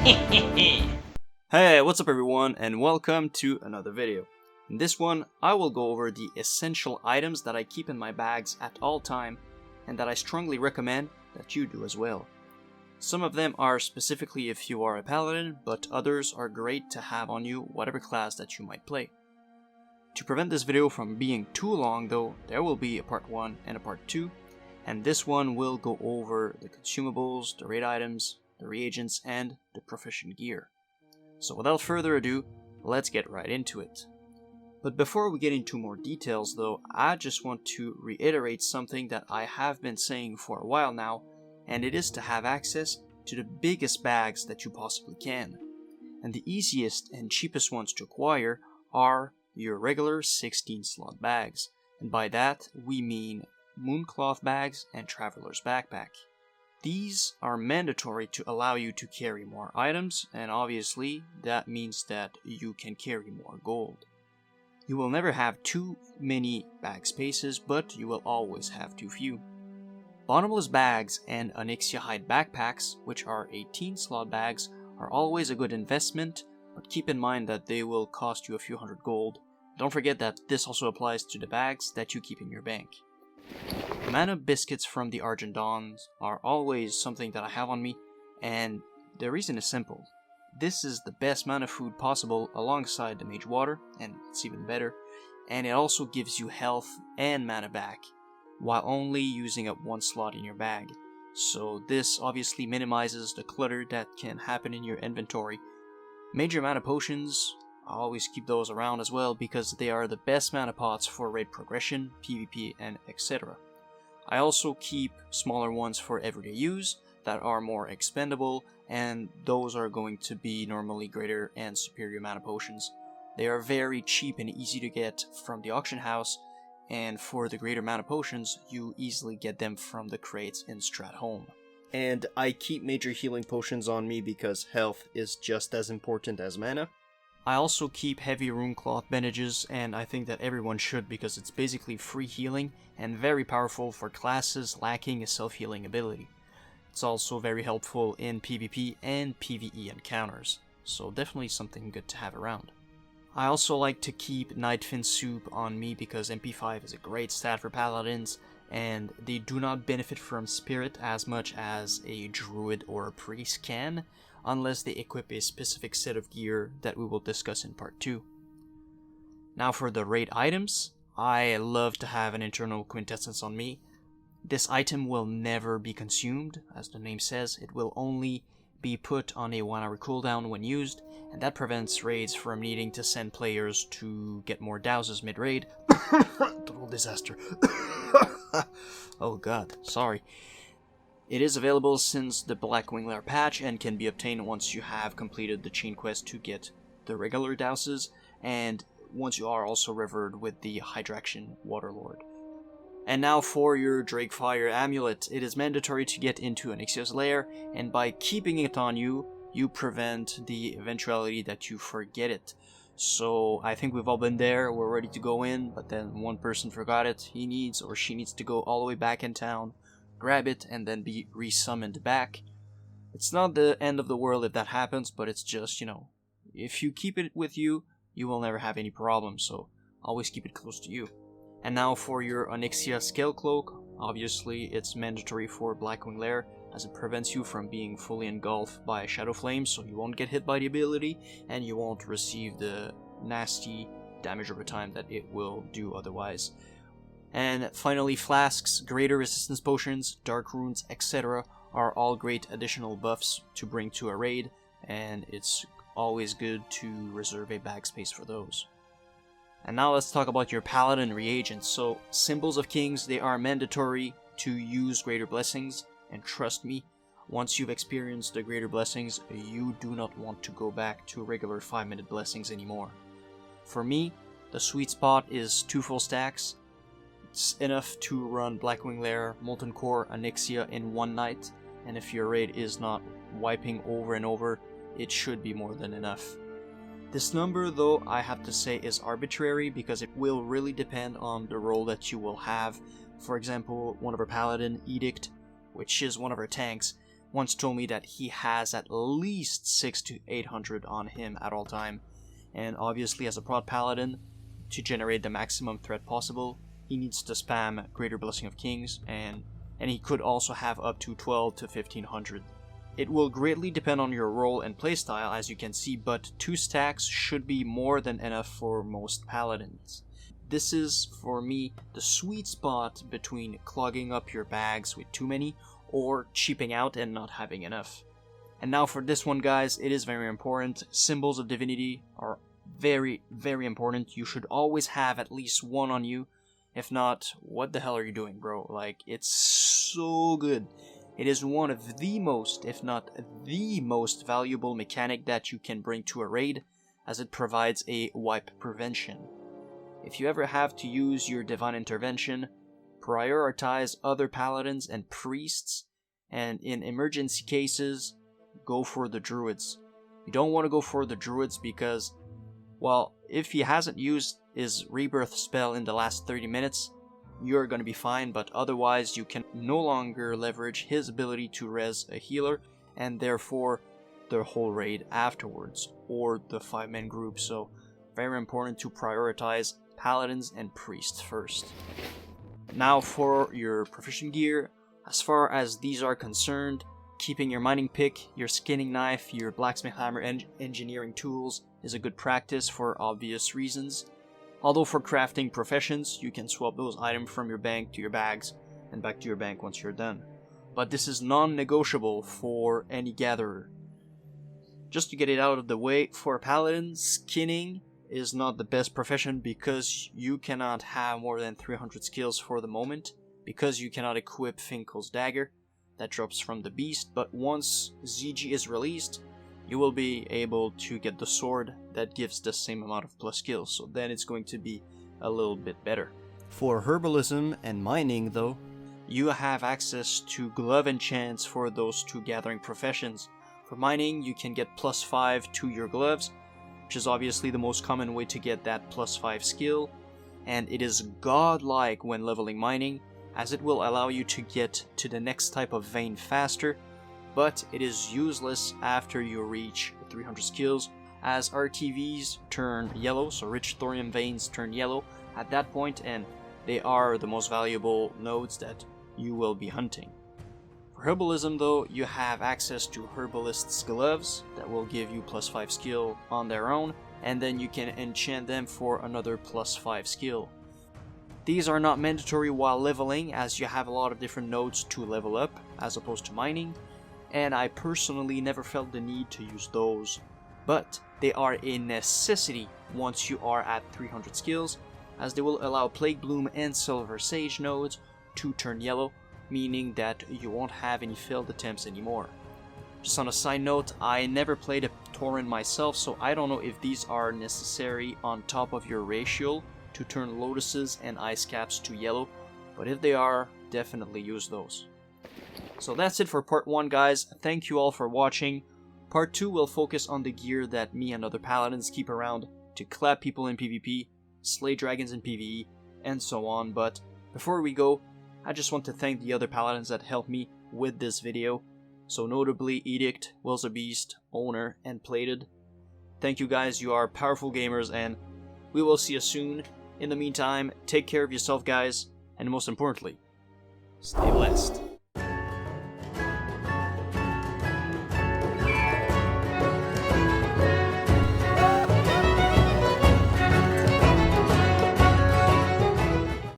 Hey, what's up everyone, and welcome to another video. In this one, I will go over the essential items that I keep in my bags at all time, and that I strongly recommend that you do as well. Some of them are specifically if you are a paladin, but others are great to have on you whatever class that you might play. To prevent this video from being too long though, there will be a part 1 and a part 2, and this one will go over the consumables, the raid items, the reagents, and the proficient gear. So without further ado, let's get right into it. But before we get into more details though, I just want to reiterate something that I have been saying for a while now, and it is to have access to the biggest bags that you possibly can. And the easiest and cheapest ones to acquire are your regular 16 slot bags, and by that we mean mooncloth bags and traveler's backpack. These are mandatory to allow you to carry more items, and obviously that means that you can carry more gold. You will never have too many bag spaces, but you will always have too few. Bottomless bags and onyxia hide backpacks, which are 18 slot bags, are always a good investment, but keep in mind that they will cost you a few hundred gold. Don't forget that this also applies to the bags that you keep in your bank. Mana biscuits from the Argent Dawns are always something that I have on me, and the reason is simple. This is the best mana food possible alongside the mage water, and it's even better, and it also gives you health and mana back, while only using up one slot in your bag. So this obviously minimizes the clutter that can happen in your inventory. Major mana potions, I always keep those around as well because they are the best mana pots for raid progression, PvP, and etc. I also keep smaller ones for everyday use that are more expendable, and those are going to be normally greater and superior mana potions. They are very cheap and easy to get from the auction house, and for the greater mana potions, you easily get them from the crates in Stratholme. And I keep major healing potions on me because health is just as important as mana. I also keep heavy runecloth bandages, and I think that everyone should because it's basically free healing and very powerful for classes lacking a self-healing ability. It's also very helpful in PvP and PvE encounters, so definitely something good to have around. I also like to keep Nightfin soup on me because MP5 is a great stat for paladins, and they do not benefit from spirit as much as a druid or a priest can, unless they equip a specific set of gear that we will discuss in part 2. Now for the raid items, I love to have an internal quintessence on me. This item will never be consumed, as the name says, it will only be put on a 1 hour cooldown when used, and that prevents raids from needing to send players to get more douses mid-raid. Total disaster. Oh god, sorry. It is available since the Blackwing Lair patch and can be obtained once you have completed the chain quest to get the regular douses, and once you are also revered with the Hydraction Waterlord. And now for your Drakefire amulet. It is mandatory to get into Onyxia's lair, and by keeping it on you, you prevent the eventuality that you forget it. So I think we've all been there, we're ready to go in, but then one person forgot it, he needs or she needs to go all the way back in town, grab it, and then be resummoned back. It's not the end of the world if that happens, but it's just, if you keep it with you, you will never have any problems, so always keep it close to you. And now for your Onyxia Scale Cloak, obviously it's mandatory for Blackwing Lair, as it prevents you from being fully engulfed by Shadow Flames, so you won't get hit by the ability, and you won't receive the nasty damage over time that it will do otherwise. And finally, flasks, greater resistance potions, dark runes, etc. are all great additional buffs to bring to a raid, and it's always good to reserve a bag space for those. And now let's talk about your Paladin reagents. So, Symbols of Kings, they are mandatory to use Greater Blessings, and trust me, once you've experienced the Greater Blessings, you do not want to go back to regular 5-minute blessings anymore. For me, the sweet spot is 2 full stacks. It's enough to run Blackwing Lair, Molten Core, Onyxia in one night, and if your raid is not wiping over and over, it should be more than enough. This number, though, I have to say is arbitrary because it will really depend on the role that you will have. For example, one of our Paladin, Edict, which is one of our tanks, once told me that he has at least 600 to 800 on him at all time, and obviously as a prod paladin, to generate the maximum threat possible, he needs to spam Greater Blessing of Kings, and he could also have up to 12 to 1500. It will greatly depend on your role and playstyle, as you can see, but 2 stacks should be more than enough for most paladins. This is, for me, the sweet spot between clogging up your bags with too many or cheaping out and not having enough. And now for this one, guys, it is very important. Symbols of Divinity are very, very important. You should always have at least one on you. If not, what the hell are you doing, bro? Like, it's so good. It is one of the most, if not the most valuable mechanic that you can bring to a raid, as it provides a wipe prevention. If you ever have to use your Divine Intervention, prioritize other paladins and priests, and in emergency cases, go for the druids. You don't want to go for the druids because, well, if he hasn't used his rebirth spell in the last 30 minutes, you're going to be fine, but otherwise you can no longer leverage his ability to res a healer, and therefore the whole raid afterwards, or the 5-man group, so very important to prioritize paladins and priests first. Now for your proficient gear, as far as these are concerned, keeping your mining pick, your skinning knife, your blacksmith hammer and engineering tools is a good practice for obvious reasons. Although for crafting professions, you can swap those items from your bank to your bags and back to your bank once you're done. But this is non-negotiable for any gatherer. Just to get it out of the way, for a paladin, skinning is not the best profession because you cannot have more than 300 skills for the moment, because you cannot equip Finkel's dagger that drops from the beast, but once ZG is released, you will be able to get the sword that gives the same amount of plus skills, so then it's going to be a little bit better. For herbalism and mining, though, you have access to glove enchants for those 2 gathering professions. For mining, you can get plus 5 to your gloves, which is obviously the most common way to get that plus 5 skill, and it is godlike when leveling mining, as it will allow you to get to the next type of vein faster, but it is useless after you reach 300 skills, as RTVs turn yellow, so rich thorium veins turn yellow at that point, and they are the most valuable nodes that you will be hunting. For herbalism, though, you have access to herbalist's gloves that will give you plus 5 skill on their own, and then you can enchant them for another plus 5 skill. These are not mandatory while leveling, as you have a lot of different nodes to level up as opposed to mining, and I personally never felt the need to use those, but they are a necessity once you are at 300 skills, as they will allow Plague Bloom and Silver Sage nodes to turn yellow, meaning that you won't have any failed attempts anymore. Just on a side note, I never played a Tauren myself, so I don't know if these are necessary on top of your ratio to turn lotuses and ice caps to yellow, but if they are, definitely use those. So that's it for part 1, guys. Thank you all for watching. Part 2 will focus on the gear that me and other paladins keep around to clap people in PvP, slay dragons in PvE, and so on, but before we go, I just want to thank the other paladins that helped me with this video, so notably Edict, Will's a Beast, Owner, and Plated. Thank you guys, you are powerful gamers, and we will see you soon. In the meantime, take care of yourself, guys, and most importantly, stay blessed.